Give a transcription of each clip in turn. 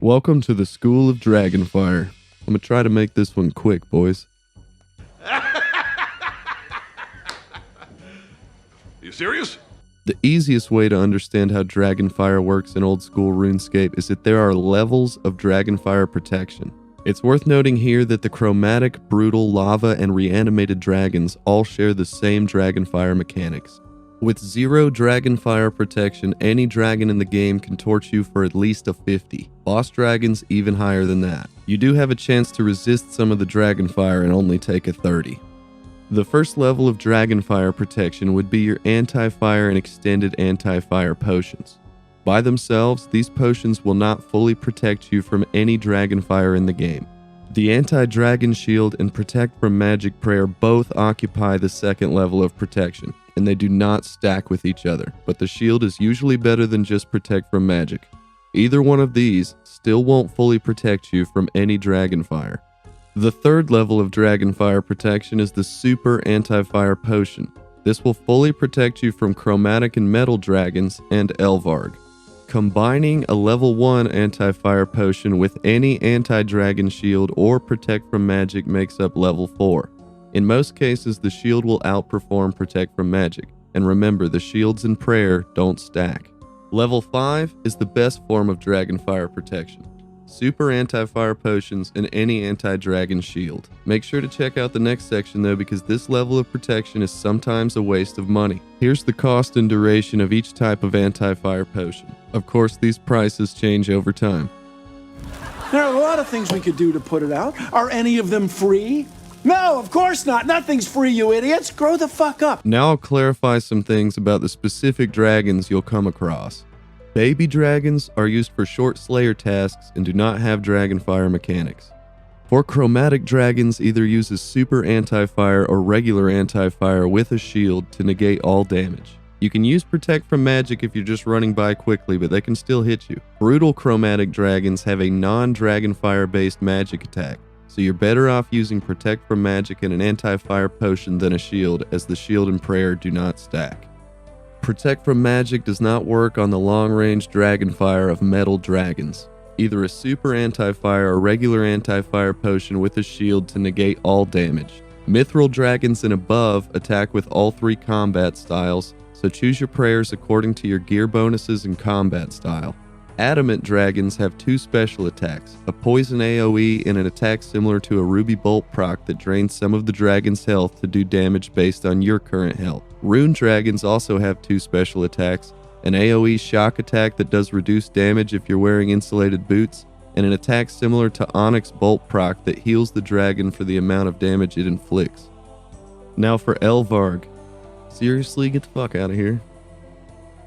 Welcome to the School of Dragonfire. I'm gonna try to make this one quick, boys. You serious? The easiest way to understand how Dragonfire works in Old School Runescape is that there are levels of Dragonfire protection. It's worth noting here that the chromatic, brutal, lava, and reanimated dragons all share the same Dragonfire mechanics. With 0 Dragonfire protection, any dragon in the game can torch you for at least a 50. Boss dragons even higher than that. You do have a chance to resist some of the Dragonfire and only take a 30. The first level of Dragonfire protection would be your Antifire and extended Antifire potions. By themselves, these potions will not fully protect you from any Dragonfire in the game. The Anti-Dragon Shield and Protect from Magic Prayer both occupy the second level of protection, and they do not stack with each other, but the shield is usually better than just Protect from Magic. Either one of these still won't fully protect you from any Dragonfire. The third level of Dragonfire protection is the Super Anti-Fire Potion. This will fully protect you from chromatic and metal dragons and Elvarg. Combining a level 1 Anti-Fire Potion with any Anti-Dragon Shield or Protect from Magic makes up level 4. In most cases, the shield will outperform Protect from Magic, and remember, the shields and prayer don't stack. Level 5 is the best form of Dragonfire protection. Super Anti-Fire Potions and any Anti-Dragon Shield. Make sure to check out the next section though, because this level of protection is sometimes a waste of money. Here's the cost and duration of each type of Anti-Fire Potion. Of course, these prices change over time. There are a lot of things we could do to put it out. Are any of them free? No, of course not. Nothing's free, you idiots. Grow the fuck up. Now I'll clarify some things about the specific dragons you'll come across. Baby dragons are used for short slayer tasks and do not have Dragonfire mechanics. For chromatic dragons, either uses Super Anti-Fire or regular Anti-Fire with a shield to negate all damage. You can use Protect from Magic if you're just running by quickly, but they can still hit you. Brutal chromatic dragons have a non-Dragonfire based magic attack, so you're better off using Protect from Magic and an Anti-Fire potion than a shield, as the shield and prayer do not stack. Protect from Magic does not work on the long-range Dragonfire of metal dragons. Either a Super Anti-Fire or regular Anti-Fire potion with a shield to negate all damage. Mithril dragons and above attack with all 3 combat styles, so choose your prayers according to your gear bonuses and combat style. Adamant dragons have 2 special attacks, a poison AoE and an attack similar to a ruby bolt proc that drains some of the dragon's health to do damage based on your current health. Rune dragons also have 2 special attacks, an AoE shock attack that does reduced damage if you're wearing insulated boots, and an attack similar to Onyx bolt proc that heals the dragon for the amount of damage it inflicts. Now for Elvarg. Seriously, get the fuck out of here.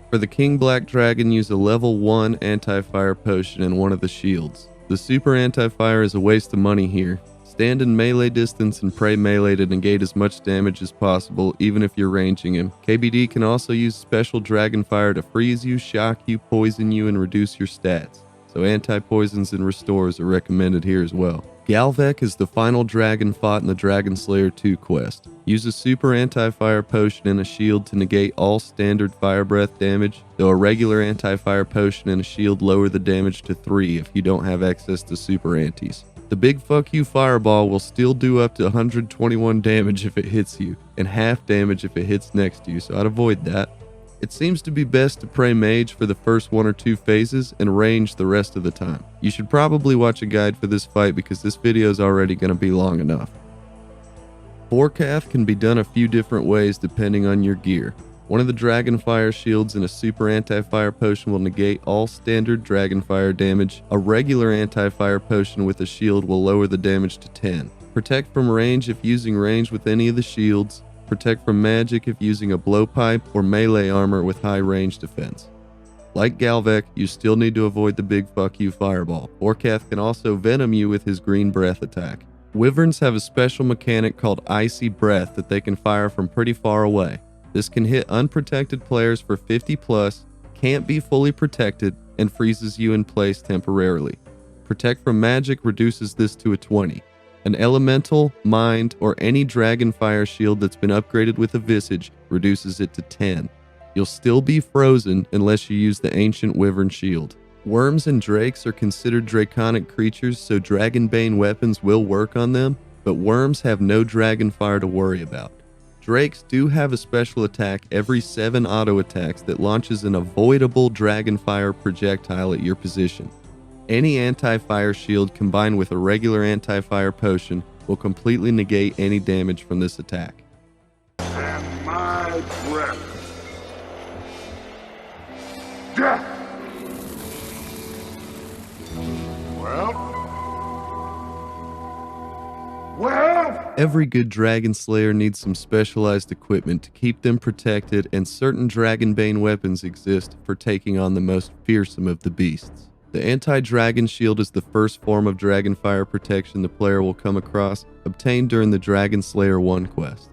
For the King Black Dragon, use a level 1 Anti-Fire potion and one of the shields. The Super Anti-Fire is a waste of money here. Stand in melee distance and pray melee to negate as much damage as possible, even if you're ranging him. KBD can also use special Dragonfire to freeze you, shock you, poison you, and reduce your stats. So anti-poisons and restores are recommended here as well. Galvek is the final dragon fought in the Dragon Slayer 2 quest. Use a Super Anti-Fire potion and a shield to negate all standard fire breath damage, though a regular Anti-Fire potion and a shield lower the damage to 3 if you don't have access to Super Antis. The big fuck you fireball will still do up to 121 damage if it hits you, and half damage if it hits next to you, so I'd avoid that. It seems to be best to pray mage for the first 1 or 2 phases and range the rest of the time. You should probably watch a guide for this fight because this video is already going to be long enough. Forecath can be done a few different ways depending on your gear. One of the Dragonfire shields and a Super Anti-Fire potion will negate all standard Dragonfire damage. A regular Anti-Fire potion with a shield will lower the damage to 10. Protect from range if using range with any of the shields. Protect from magic if using a blowpipe or melee armor with high range defense. Like Galvek, you still need to avoid the big fuck you fireball. Forecath can also venom you with his green breath attack. Wyverns have a special mechanic called Icy Breath that they can fire from pretty far away. This can hit unprotected players for 50 plus, can't be fully protected, and freezes you in place temporarily. Protect from magic reduces this to a 20. An elemental, mind, or any Dragonfire shield that's been upgraded with a visage reduces it to 10. You'll still be frozen unless you use the Ancient Wyvern Shield. Worms and drakes are considered draconic creatures, so Dragonbane weapons will work on them, but worms have no Dragonfire to worry about. Drakes do have a special attack every 7 auto attacks that launches an avoidable Dragonfire projectile at your position. Any Antifire shield combined with a regular Antifire potion will completely negate any damage from this attack. And my breath. Death! Well? Every good Dragon Slayer needs some specialized equipment to keep them protected, and certain Dragonbane weapons exist for taking on the most fearsome of the beasts. The Anti-Dragon Shield is the first form of Dragonfire protection the player will come across, obtained during the Dragon Slayer 1 quest.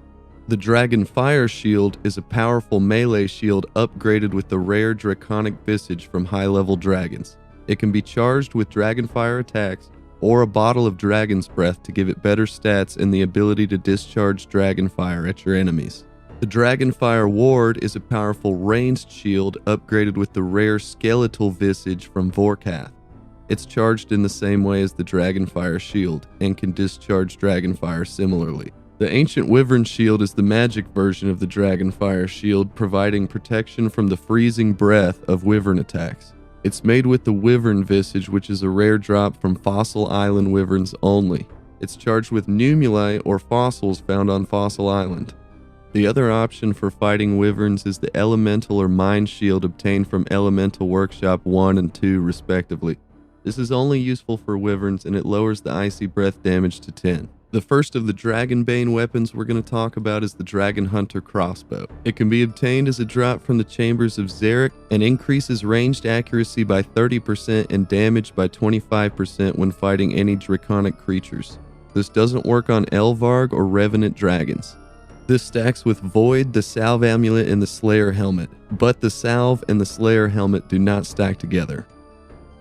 The Dragonfire Shield is a powerful melee shield upgraded with the rare Draconic Visage from high-level dragons. It can be charged with Dragonfire attacks or a bottle of Dragon's Breath to give it better stats and the ability to discharge Dragonfire at your enemies. The Dragonfire Ward is a powerful ranged shield upgraded with the rare Skeletal Visage from Vorkath. It's charged in the same way as the Dragonfire Shield and can discharge Dragonfire similarly. The Ancient Wyvern Shield is the magic version of the Dragonfire Shield, providing protection from the freezing breath of wyvern attacks. It's made with the Wyvern Visage, which is a rare drop from Fossil Island wyverns only. It's charged with numuli or fossils found on Fossil Island. The other option for fighting wyverns is the Elemental or Mind Shield obtained from Elemental Workshop 1 and 2 respectively. This is only useful for wyverns and it lowers the icy breath damage to 10. The first of the Dragonbane weapons we're going to talk about is the Dragon Hunter crossbow. It can be obtained as a drop from the chambers of Zarek and increases ranged accuracy by 30% and damage by 25% when fighting any draconic creatures. This doesn't work on Elvarg or Revenant dragons. This stacks with Void, the Salve Amulet, and the Slayer Helmet, but the Salve and the Slayer Helmet do not stack together.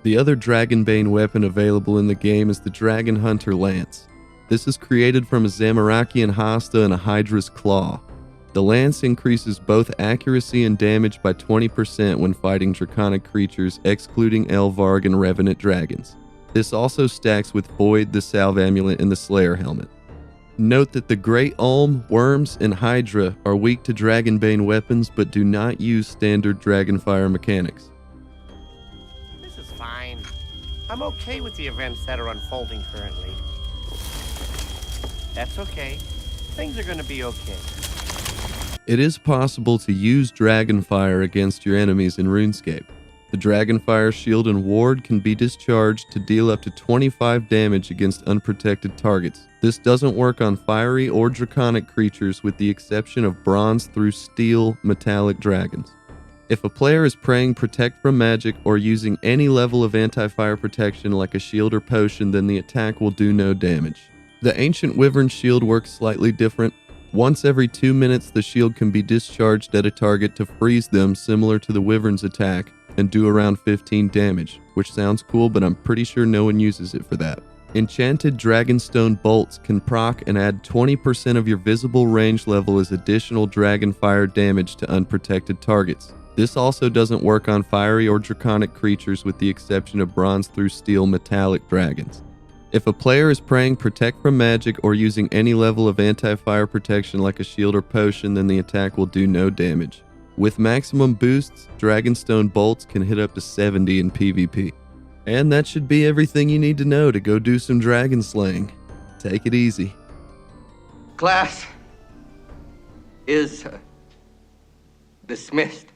The other Dragonbane weapon available in the game is the Dragon Hunter Lance. This is created from a Zamorakian Hasta and a Hydra's Claw. The lance increases both accuracy and damage by 20% when fighting draconic creatures, excluding Elvarg and Revenant dragons. This also stacks with Void, the Salve Amulet, and the Slayer Helmet. Note that the Great Ulm, Worms, and Hydra are weak to Dragonbane weapons but do not use standard Dragonfire mechanics. This is fine. I'm okay with the events that are unfolding currently. That's okay. Things are gonna be okay. It is possible to use Dragonfire against your enemies in RuneScape. The Dragonfire Shield and Ward can be discharged to deal up to 25 damage against unprotected targets. This doesn't work on fiery or draconic creatures with the exception of bronze through steel metallic dragons. If a player is praying Protect from Magic or using any level of anti-fire protection like a shield or potion, then the attack will do no damage. The Ancient Wyvern Shield works slightly different. Once every 2 minutes, the shield can be discharged at a target to freeze them, similar to the Wyvern's attack, and do around 15 damage, which sounds cool, but I'm pretty sure no one uses it for that. Enchanted Dragonstone Bolts can proc and add 20% of your visible range level as additional Dragonfire damage to unprotected targets. This also doesn't work on fiery or draconic creatures with the exception of bronze through steel metallic dragons. If a player is praying Protect from Magic or using any level of anti-fire protection like a shield or potion, then the attack will do no damage. With maximum boosts, Dragonstone Bolts can hit up to 70 in PvP. And that should be everything you need to know to go do some dragon slaying. Take it easy. Class is dismissed.